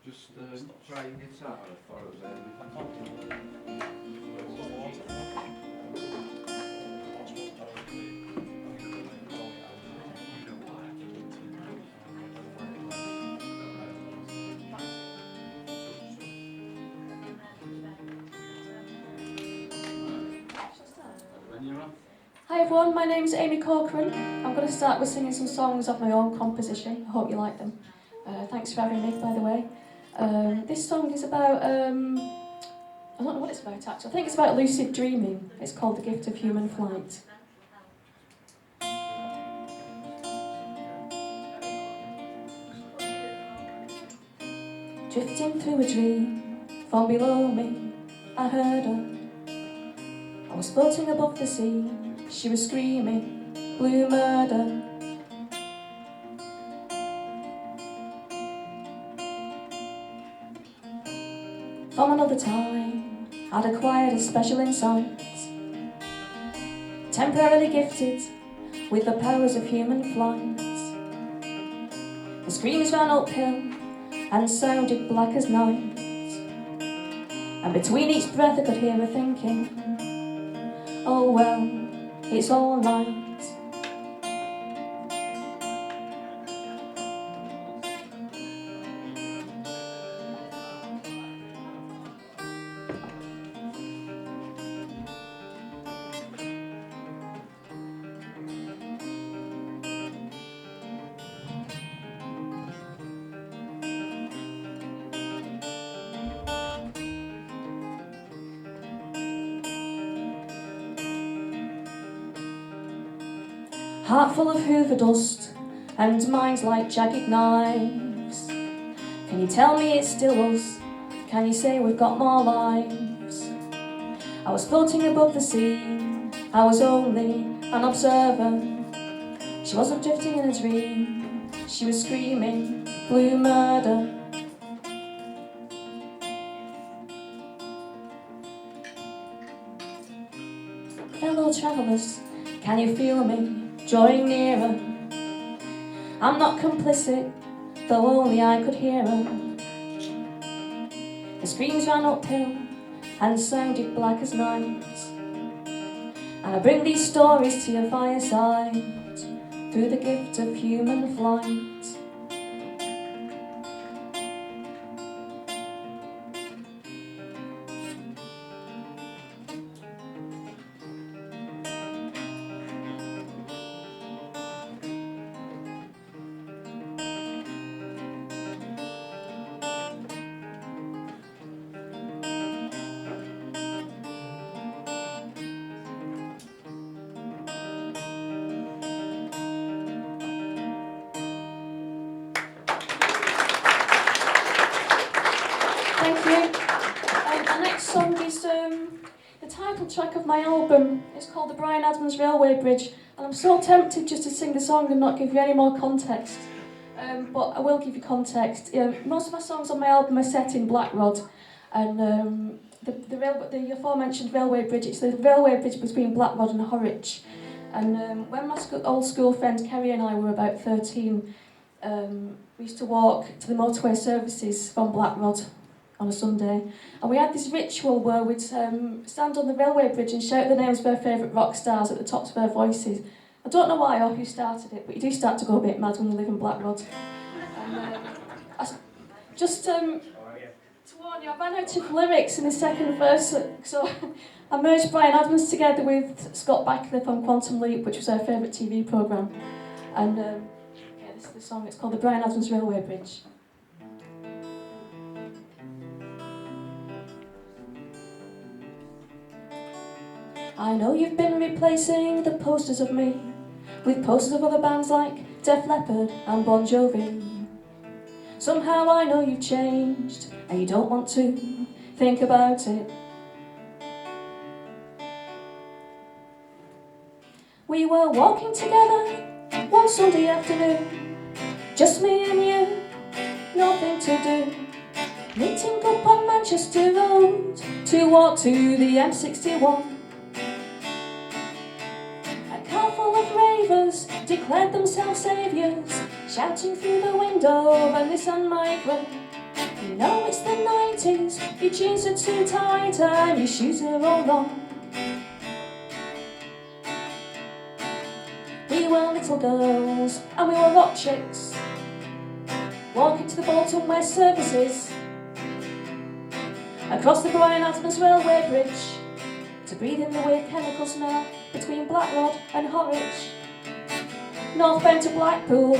Just try your guitar for us, Hi everyone, my name's Amy Corcoran. I'm going to start with singing some songs of my own composition. I hope you like them. Thanks for having me, by the way. This song is about, I don't know what it's about actually. I think it's about lucid dreaming. It's called The Gift of Human Flight. Drifting through a dream, from below me, I heard her. I was floating above the sea, she was screaming, blue murder. From another time, I'd acquired a special insight, temporarily gifted with the powers of human flight. The screams ran uphill and sounded black as night, and between each breath I could hear her thinking, oh well, it's all right. Heart full of hoover dust and minds like jagged knives. Can you tell me it's still us? Can you say we've got more lives? I was floating above the sea, I was only an observer. She wasn't drifting in a dream, she was screaming blue murder. Fellow travellers, can you feel me drawing nearer? I'm not complicit, though only I could hear her. The screams ran uphill and sounded black as night, and I bring these stories to your fireside through the gift of human flight. Thank you. The next song is the title track of my album. It's called The Bryan Adams Railway Bridge, and I'm so tempted just to sing the song and not give you any more context. But I will give you context. Most of my songs on my album are set in Blackrod, and the aforementioned railway bridge, it's the railway bridge between Blackrod and Horwich. And when my old school friend Kerry and I were about 13, we used to walk to the motorway services from Blackrod on a Sunday, and we had this ritual where we'd stand on the railway bridge and shout the names of our favourite rock stars at the tops of our voices. I don't know why or who started it, but you do start to go a bit mad when you live in Blackrod. And just to warn you, I ran out of lyrics in the second verse, so I merged Bryan Adams together with Scott Backcliffe on Quantum Leap, which was our favourite TV programme. And this is the song, it's called The Bryan Adams Railway Bridge. I know you've been replacing the posters of me with posters of other bands like Def Leppard and Bon Jovi. Somehow I know you've changed and you don't want to think about it. We were walking together one Sunday afternoon, just me and you, nothing to do. Meeting up on Manchester Road to walk to the M61. Declared themselves saviours, shouting through the window of a Nissan Micra. You Your jeans are too tight and your shoes are all wrong. We were little girls and we were rock chicks, walking to the Bolton West services, across the Brian Adams railway bridge, to breathe in the weird chemical smell between Blackrod and Horwich. Northbound to Blackpool,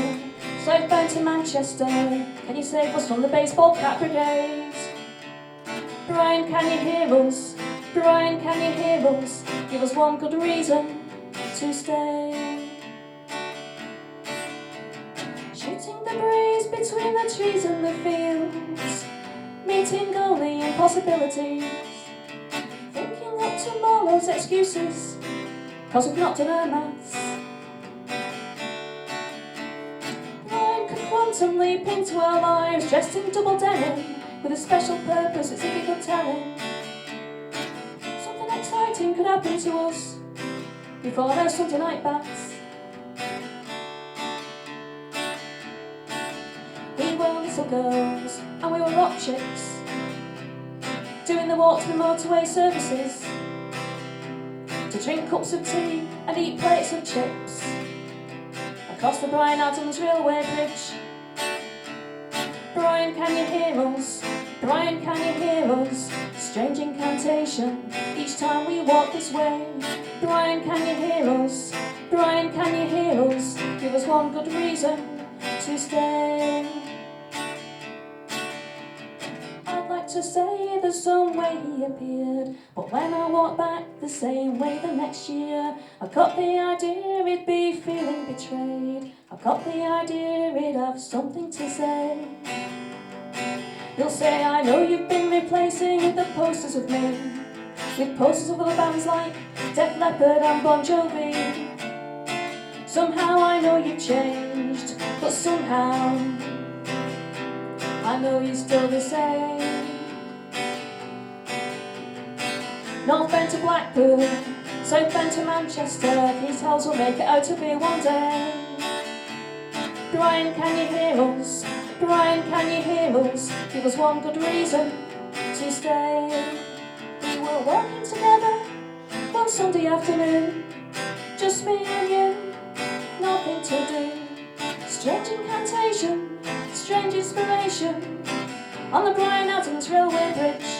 southbound to Manchester, can you save us from the baseball cap brigade? Brian, can you hear us? Brian, can you hear us? Give us one good reason to stay. Shooting the breeze between the trees and the fields, meeting only impossibilities, thinking up tomorrow's excuses, 'cause we've not done our maths. Brian could quantum leap into our lives, dressed in double denim, with a special purpose, it's if he could tell him. Something exciting could happen to us before our Sunday night baths. We were little girls and we were rock chicks, doing the walk to the motorway services, to drink cups of tea and eat plates of chips, across the Brian Adams railway bridge. Brian, can you hear us? Brian, can you hear us? Strange incantation each time we walk this way. Brian, can you hear us? Brian, can you hear us? Give us one good reason to stay. I'd like to say there's some way he appeared, but when I walked back the same way the next year, I got the idea he'd be feeling betrayed. I got the idea he'd have something to say. He'll say, I know you've been replacing the posters of me with posters of other bands like Def Leppard and Bon Jovi. Somehow I know you've changed, but somehow I know you're still the same. Northbound to Blackpool, southbound to Manchester, these tells will make it out of here one day. Brian, can you hear us? Brian, can you hear us? Give us one good reason to stay. We were walking together one Sunday afternoon, just me and you, nothing to do. Strange incantation, strange inspiration, on the Brian Adams railway bridge.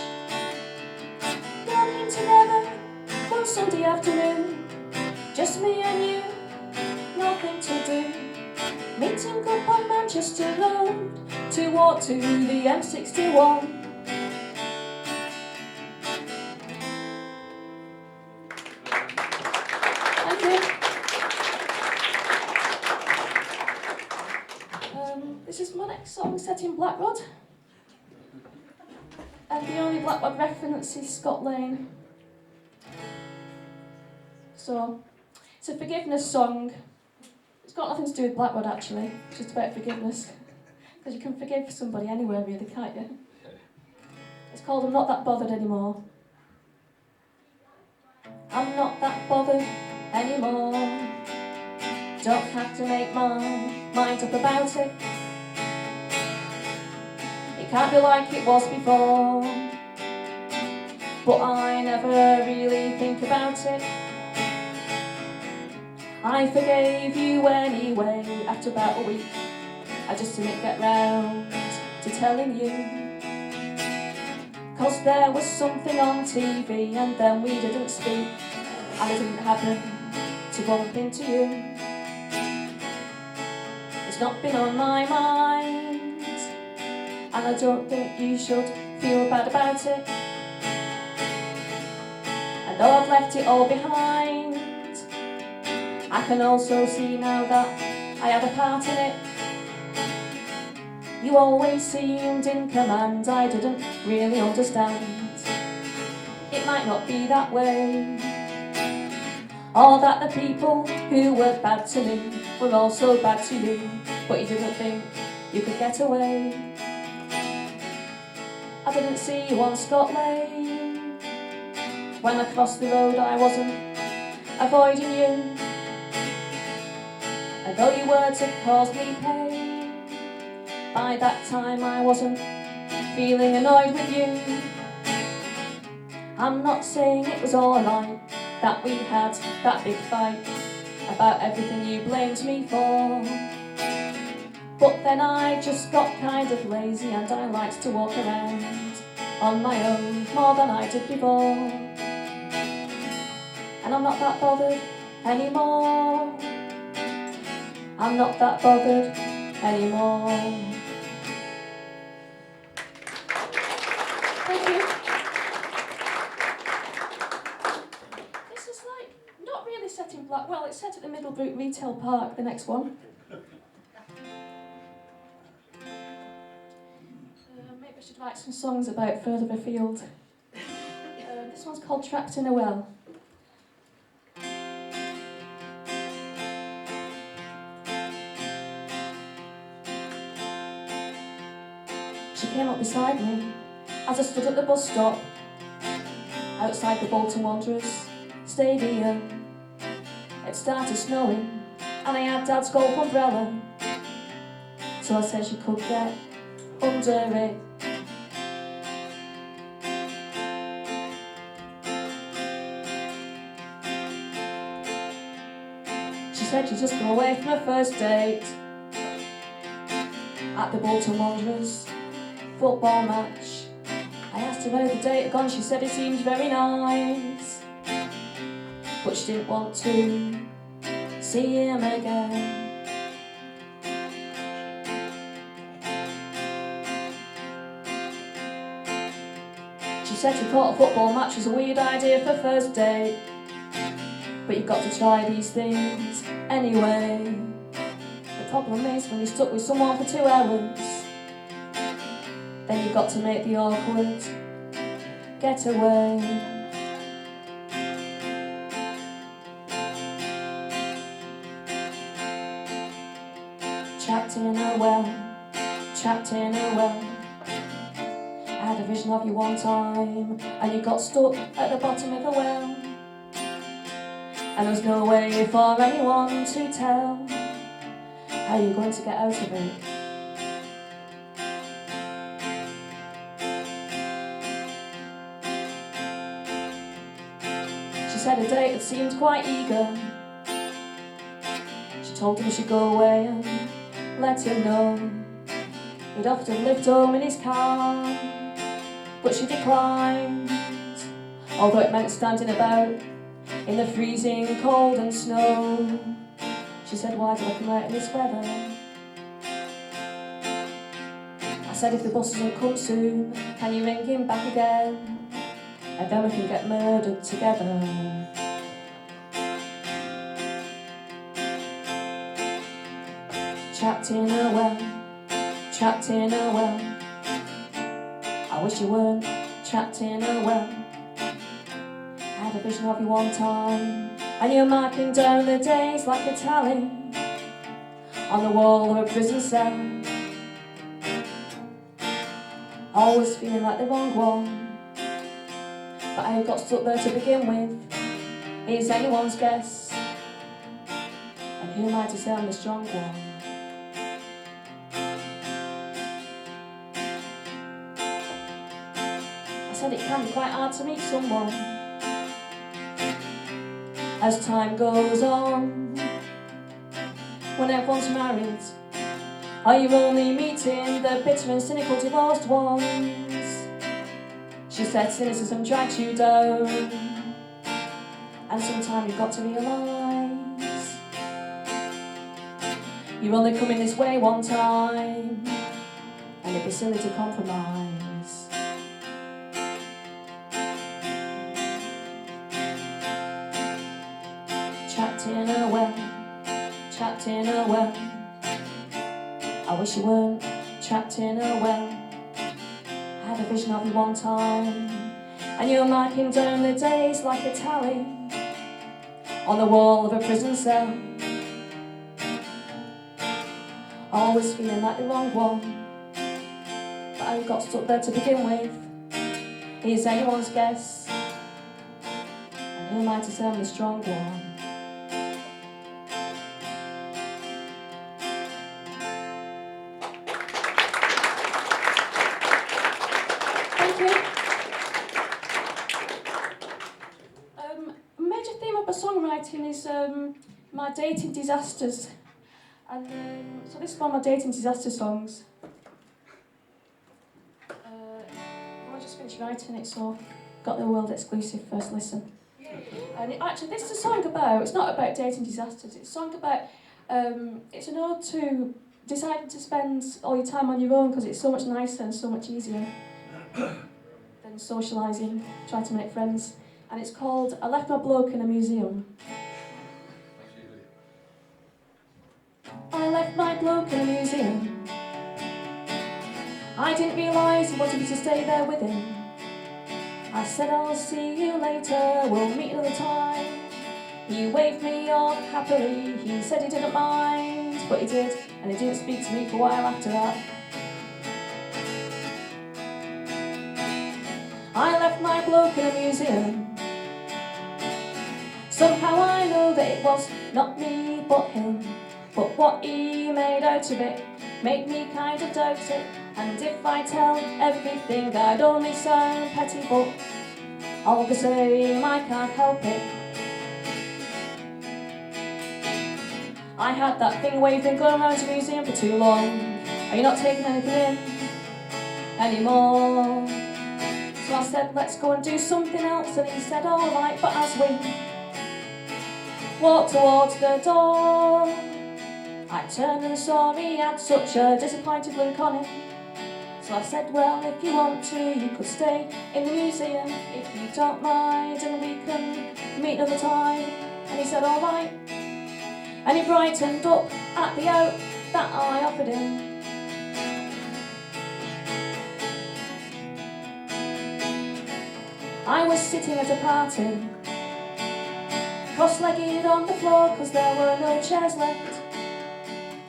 Walking together one Sunday afternoon, just me and you, nothing to do. Meeting up on Manchester Road to walk to the M61. Thank you. This is my next song set in Blackrod. And the only Blackrod reference is Scott Lane. So, it's a forgiveness song. It's got nothing to do with Blackrod actually, it's just about forgiveness. Because you can forgive somebody anywhere really, can't you? It's called I'm Not That Bothered Anymore. I'm not that bothered anymore. Don't have to make my mind up about it. It can't be like it was before, but I never really think about it. I forgave you anyway after about a week. I just didn't get round to telling you, 'cause there was something on TV and then we didn't speak, and it didn't happen to bump into you. It's not been on my mind, and I don't think you should feel bad about it. I know I've left it all behind. I can also see now that I had a part in it. You always seemed in command, I didn't really understand. It might not be that way, or that the people who were bad to me were also bad to you, but you didn't think you could get away. I didn't see you on Scott Lane. When I crossed the road I wasn't avoiding you. And though your words had caused me pain, by that time I wasn't feeling annoyed with you. I'm not saying it was alright that we had that big fight about everything you blamed me for. But then I just got kind of lazy and I liked to walk around on my own more than I did before. And I'm not that bothered anymore. I'm not that bothered anymore. Thank you. This is like not really set in black. Well, it's set at the Middlebrook Retail Park, the next one. Maybe I should write some songs about further afield. This one's called Trapped in a Well. She came up beside me as I stood at the bus stop outside the Bolton Wanderers Stadium. It started snowing and I had Dad's golf umbrella, so I said she could get under it. She said she'd just come away from her first date at the Bolton Wanderers football match. I asked her how the date had gone. She said it seemed very nice, but she didn't want to see him again. She said she thought a football match was a weird idea for a first date, but you've got to try these things anyway. The problem is when you're stuck with someone for 2 hours, then you've got to make the awkward getaway. Trapped in a well, trapped in a well. I had a vision of you one time, and you got stuck at the bottom of the well, and there's no way for anyone to tell how you're going to get out of it. She said her date had seemed quite eager. She told him she'd go away and let him know. We'd often lived home in his car, but she declined, although it meant standing about in the freezing cold and snow. She said, why did I come out in this weather? I said, if the bus doesn't come soon, can you ring him back again, and then we can get murdered together. Trapped in a well, trapped in a well. I wish you weren't trapped in a well. I had a vision of you one time, and you're marking down the days like a tally on the wall of a prison cell. Always feeling like the wrong one, but how you got stuck there to begin with is anyone's guess. And who am I to say I'm the strong one? I said it can be quite hard to meet someone as time goes on, when everyone's married, or you're only meeting the bitter and cynical divorced ones. She said cynicism drags you down, and sometimes you've got to realise you're only coming this way one time, and it'd be silly to compromise. Trapped in a well, trapped in a well. I wish you weren't trapped in a well. I had a vision of you one time, and you're marking down the days like a tally on the wall of a prison cell. Always feeling like the wrong one, but I got stuck there to begin with is anyone's guess. And who am I to say I'm the strong one? Thank you. is my dating disasters. And so this is one of my dating disaster songs. I just finished writing it, so got the world exclusive first listen. And actually, this is a song about, it's not about dating disasters, it's a song about, it's an ode to deciding to spend all your time on your own because it's so much nicer and so much easier than socialising, trying to make friends. And it's called I Left My Bloke in a Museum. I left my bloke in a museum. I didn't realise he wanted me to stay there with him. I said I'll see you later, we'll meet another time. He waved me off happily, he said he didn't mind, but he did, and he didn't speak to me for a while after that. I left my bloke in a museum. Somehow I know that it was not me but him. But what he made out of it made me kind of doubt it. And if I tell everything I'd only sound petty, but all the same I can't help it. I had that thing where you've been going around the museum for too long. Are you not taking anything in anymore? So I said let's go and do something else, and he said alright. But as we walked towards the door, I turned and saw he had such a disappointed look on him. So I said, well, if you want to, you could stay in the museum if you don't mind, and we can meet another time. And he said, all right. And he brightened up at the out that I offered him. I was sitting at a party, cross-legged on the floor, because there were no chairs left.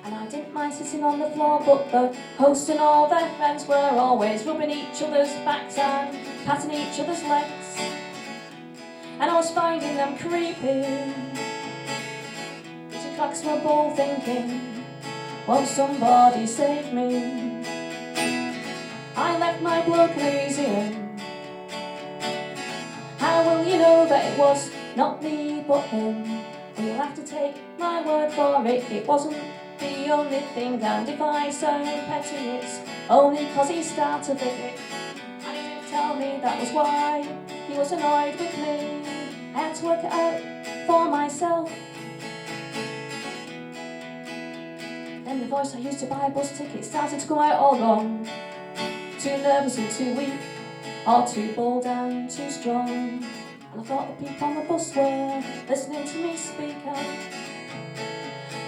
I didn't mind sitting on the floor, but the host and all their friends were always rubbing each other's backs and patting each other's legs. And I was finding them creepy. It cracks my ball thinking, won't somebody save me? I left my bloke in a museum. How will you know that it was not me but him? Well, you'll have to take my word for it, it wasn't the only thing, and if I sound petty it's only cause he started it. And he didn't tell me that was why he was annoyed with me. I had to work it out for myself. Then the voice I used to buy a bus ticket started to come out all wrong. Too nervous and too weak, or too bold and too strong. And I thought the people on the bus were listening to me speak out,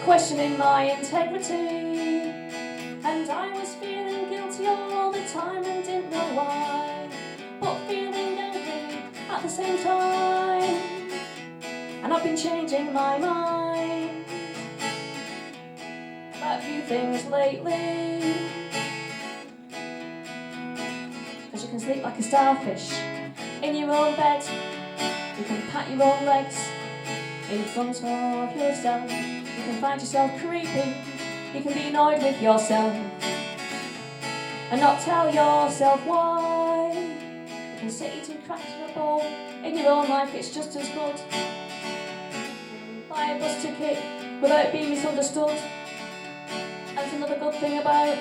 questioning my integrity, and I was feeling guilty all the time and didn't know why, but feeling angry at the same time. And I've been changing my mind about a few things lately, because you can sleep like a starfish in your own bed, you can pat your own legs in front of yourself. You can find yourself creepy, you can be annoyed with yourself and not tell yourself why. You can sit eating cracks in a bowl in your own life, it's just as good. Buy a bus ticket without being misunderstood. That's another good thing about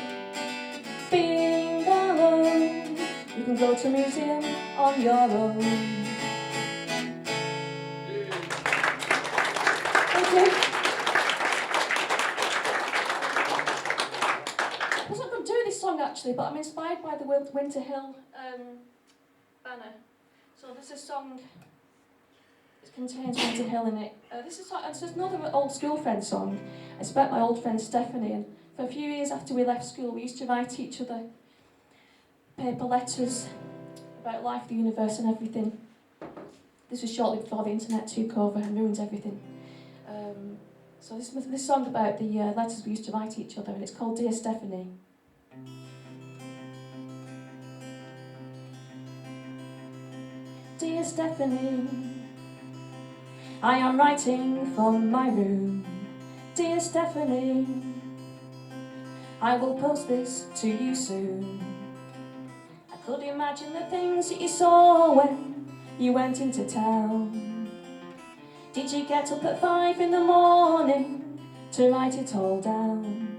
being alone. You can go to a museum on your own. Thank you. I wasn't going to do this song actually, but I'm inspired by the Winter Hill banner. So this is a song, it contains Winter Hill in it. This is another old school friend song. It's about my old friend Stephanie, and for a few years after we left school we used to write each other paper letters about life, the universe and everything. This was shortly before the internet took over and ruined everything. So this song about the letters we used to write each other, and it's called Dear Stephanie. Dear Stephanie, I am writing from my room. Dear Stephanie, I will post this to you soon. I could imagine the things that you saw when you went into town. Did you get up at 5 in the morning to write it all down?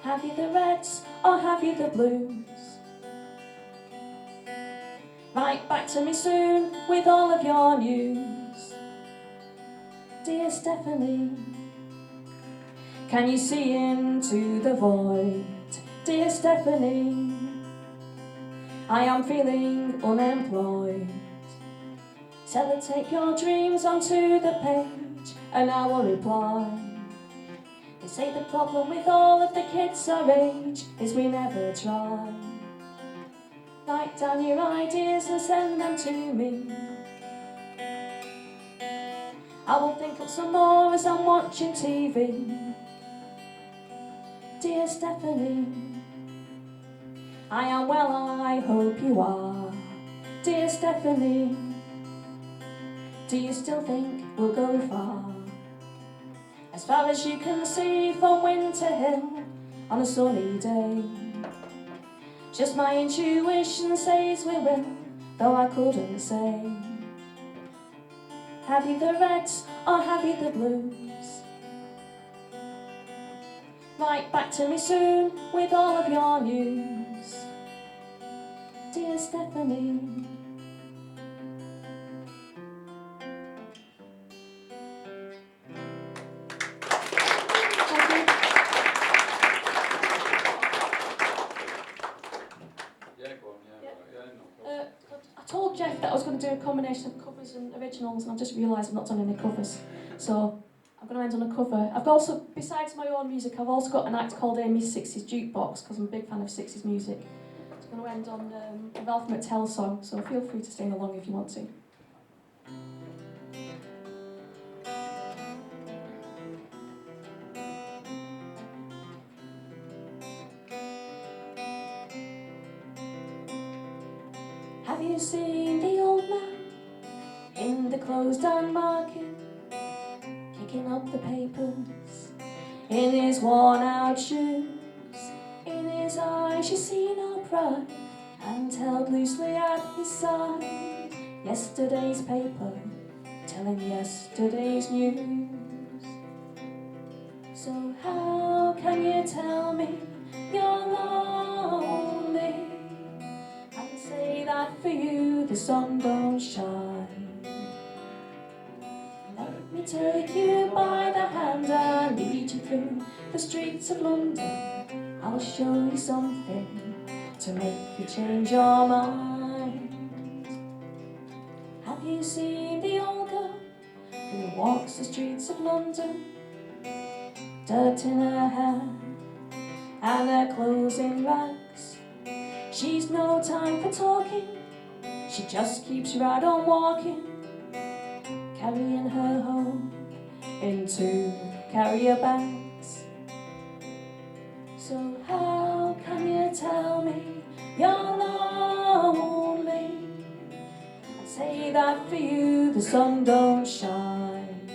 Have you the reds or have you the blues? Write back to me soon with all of your news. Dear Stephanie, can you see into the void? Dear Stephanie, I am feeling unemployed. Tell her take your dreams onto the page and I will reply. They say the problem with all of the kids our age is we never try. Write down your ideas and send them to me. I will think up some more as I'm watching TV. Dear Stephanie, I am well, I hope you are. Dear Stephanie, do you still think we'll go far? As far as you can see from Winter Hill on a sunny day. Just my intuition says we will, though I couldn't say. Have you the reds or have you the blues? Write back to me soon with all of your news. Dear Stephanie, I told Jeff that I was going to do a combination of covers and originals, and I've just realised I've not done any covers. So I'm going to end on a cover. I've also, besides my own music, I've also got an act called Amy's 60s Jukebox, because I'm a big fan of 60s music. It's going to end on a Ralph McTell song, so feel free to sing along if you want to. Have you seen the old man in the closed-down market, picking up the papers in his worn-out shoes? In his eyes you see no pride, and held loosely at his side yesterday's paper, telling yesterday's news. So how can you tell me you're lonely? Say that for you the sun don't shine. Let me take you by the hand and lead you through the streets of London. I'll show you something to make you change your mind. Have you seen the old girl who walks the streets of London? Dirt in her hair and her clothes in rags. She's no time for talking, she just keeps right on walking, carrying her home in 2 carrier bags. So how can you tell me you're lonely, and say that for you the sun don't shine?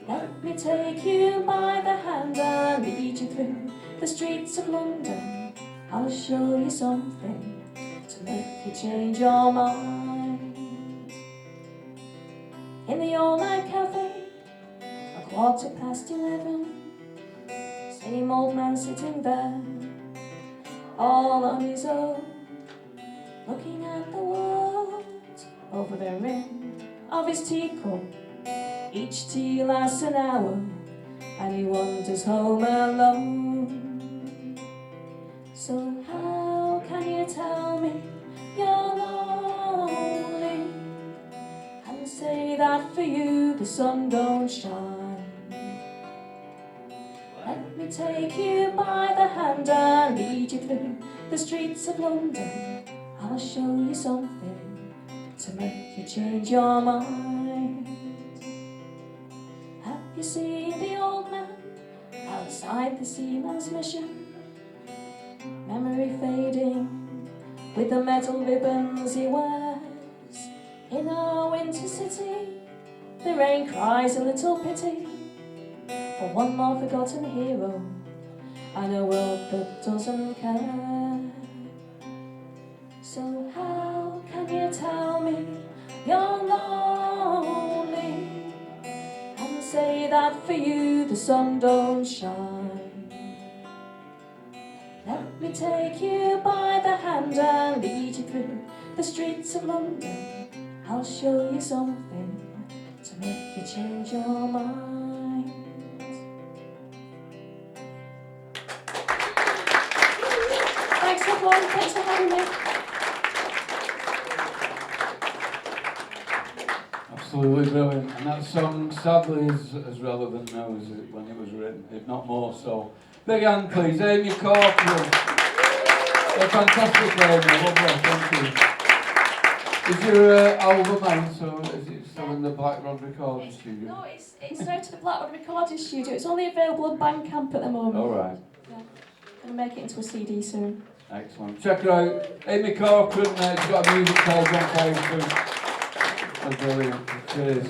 Let me take you by the hand and lead you through the streets of London. I'll show you something to make you change your mind. In the all-night cafe, 11:15, same old man sitting there, all on his own, looking at the world over the rim of his teacup. Each tea lasts an hour, and he wanders home alone. So how can you tell me you're lonely, and say that for you the sun don't shine? Let me take you by the hand and lead you through the streets of London. I'll show you something to make you change your mind. Have you seen the old man outside the seaman's mission? Memory fading with the metal ribbons he wears. In our winter city, the rain cries a little pity for one more forgotten hero and a world that doesn't care. So how can you tell me you're lonely, that for you the sun don't shine. Let me take you by the hand and lead you through the streets of London. I'll show you something to make you change your mind. Thanks everyone, thanks for having me. Absolutely brilliant, and that song sadly is as relevant now as it, when it was written, if not more so. Big hand please, Amy Corcoran. A fantastic lady, lovely, thank you. Is your album out, so is it still in the Black Rod Recording Studio? No, it's out of the Blackwood Recording Studio. It's only available on Bandcamp at the moment. Alright, Yeah, gonna make it into a CD soon. excellent. Check her out, Amy Corcoran, she's got a music page on Facebook. That's brilliant, cheers.